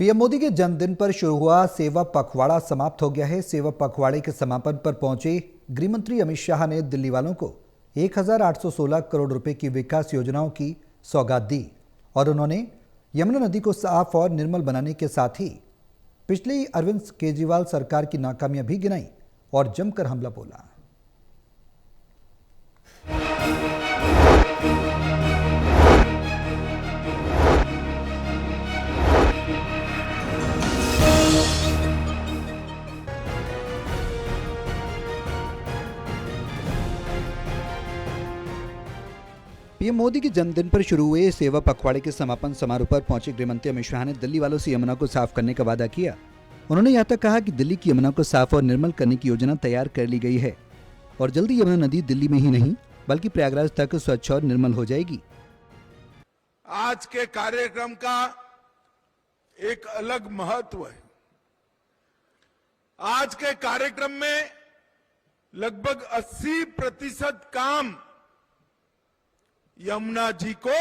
PM Modi के जन्मदिन पर शुरू हुआ सेवा पखवाड़ा समाप्त हो गया है। सेवा पखवाड़े के समापन पर पहुंचे गृह मंत्री अमित शाह ने दिल्ली वालों को 1816 करोड़ रुपए की विकास योजनाओं की सौगात दी और उन्होंने यमुना नदी को साफ और निर्मल बनाने के साथ ही पिछली अरविंद केजरीवाल सरकार की नाकामियां भी गिनाई और जमकर हमला बोला। पीएम मोदी के जन्मदिन पर शुरू हुए सेवा पखवाड़े के समापन समारोह पर पहुंचे गृहमंत्री अमित शाह ने दिल्ली वालों से यमुना को साफ करने का वादा किया। उन्होंने यहां तक कहा कि दिल्ली की यमुना को साफ और निर्मल करने की योजना तैयार कर ली गई है और जल्दी यमुना नदी दिल्ली में ही नहीं बल्कि प्रयागराज तक स्वच्छ और निर्मल हो जाएगी। आज के कार्यक्रम का एक अलग महत्व है। आज के कार्यक्रम में लगभग 80% काम यमुना जी को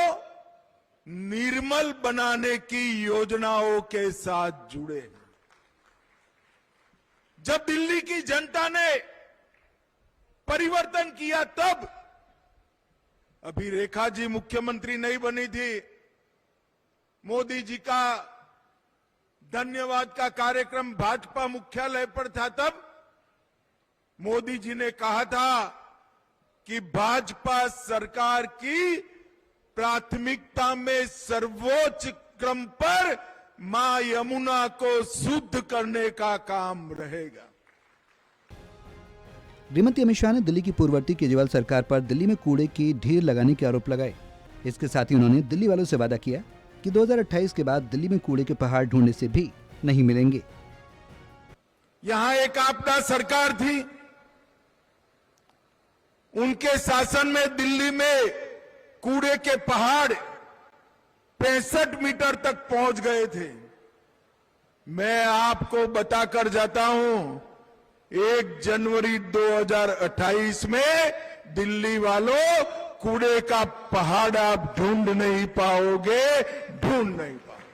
निर्मल बनाने की योजनाओं के साथ जुड़े। जब दिल्ली की जनता ने परिवर्तन किया तब अभी रेखा जी मुख्यमंत्री नहीं बनी थी। मोदी जी का धन्यवाद का कार्यक्रम भाजपा मुख्यालय पर था। तब मोदी जी ने कहा था कि भाजपा सरकार की प्राथमिकता में सर्वोच्च क्रम पर मां यमुना को शुद्ध करने का काम रहेगा। गृहमंत्री अमित शाह ने दिल्ली की पूर्ववर्ती केजरीवाल सरकार पर दिल्ली में कूड़े की ढेर लगाने के आरोप लगाए। इसके साथ ही उन्होंने दिल्ली वालों से वादा किया कि 2028 के बाद दिल्ली में कूड़े के पहाड़ ढूंढने से भी नहीं मिलेंगे। यहां एक आपदा सरकार थी, उनके शासन में दिल्ली में कूड़े के पहाड़ 65 मीटर तक पहुंच गए थे। मैं आपको बताकर जाता हूं, 1 जनवरी 2028 में दिल्ली वालों कूड़े का पहाड़ आप ढूंढ नहीं पाओगे, ढूंढ नहीं पाओगे।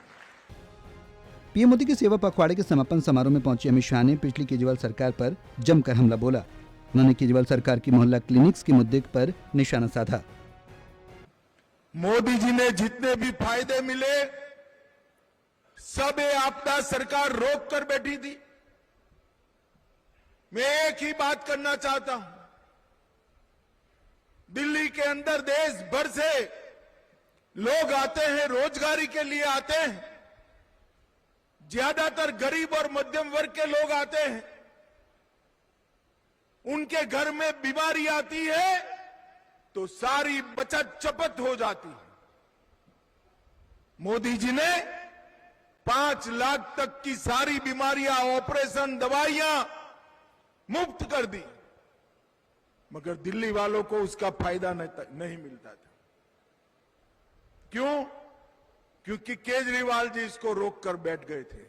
पीएम मोदी के सेवा पखवाड़े के समापन समारोह में पहुंचे अमित शाह ने पिछली केजरीवाल सरकार पर जमकर हमला बोला। उन्होंने केजरीवाल सरकार की मोहल्ला क्लिनिक्स के मुद्दे पर निशाना साधा। मोदी जी ने जितने भी फायदे मिले सब आपदा सरकार रोक कर बैठी थी। मैं एक ही बात करना चाहता हूं, दिल्ली के अंदर देश भर से लोग आते हैं, रोजगारी के लिए आते हैं। ज्यादातर गरीब और मध्यम वर्ग के लोग आते हैं। उनके घर में बीमारी आती है तो सारी बचत चपत हो जाती है। मोदी जी ने 5 लाख तक की सारी बीमारियां, ऑपरेशन, दवाइयां मुफ्त कर दी, मगर दिल्ली वालों को उसका फायदा नहीं मिलता था। क्यों? क्योंकि केजरीवाल जी इसको रोककर बैठ गए थे।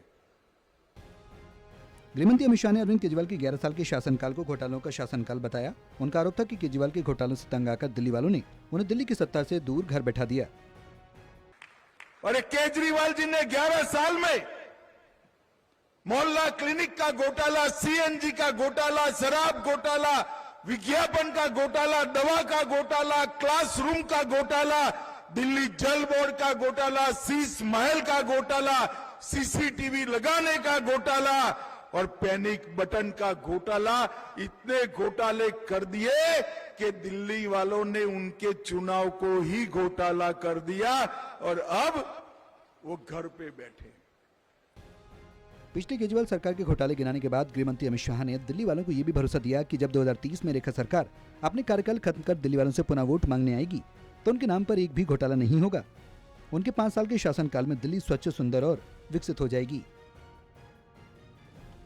गृहमंत्री अमित शाह ने अरविंद केजरीवाल के 11 साल के शासनकाल को घोटालों का शासनकाल बताया। उनका आरोप था कि केजरीवाल के घोटालों से तंग आकर दिल्ली वालों ने उन्हें दिल्ली की सत्ता से दूर घर बैठा दिया। अरे केजरीवाल जी ने 11 साल में मोहल्ला क्लिनिक का घोटाला, सीएनजी का घोटाला, शराब घोटाला, विज्ञापन का घोटाला, दवा का घोटाला, क्लासरूम का घोटाला, दिल्ली जल बोर्ड का घोटाला, शीश महल का घोटाला, सीसीटीवी लगाने का घोटाला और पैनिक बटन का घोटाला, इतने घोटाले कर दिए कि दिल्ली वालों ने उनके चुनाव को ही घोटाला कर दिया और अब वो घर पे बैठे। पिछले केजरीवाल सरकार के घोटाले गिनाने के बाद गृहमंत्री अमित शाह ने दिल्ली वालों को यह भी भरोसा दिया कि जब 2030 में रेखा सरकार अपने कार्यकाल खत्म कर दिल्ली वालों से पुनः वोट मांगने आएगी तो उनके नाम पर एक भी घोटाला नहीं होगा। उनके 5 साल के शासनकाल में दिल्ली स्वच्छ, सुंदर और विकसित हो जाएगी।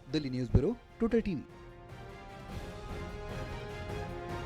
Delhi news bureau, today TV.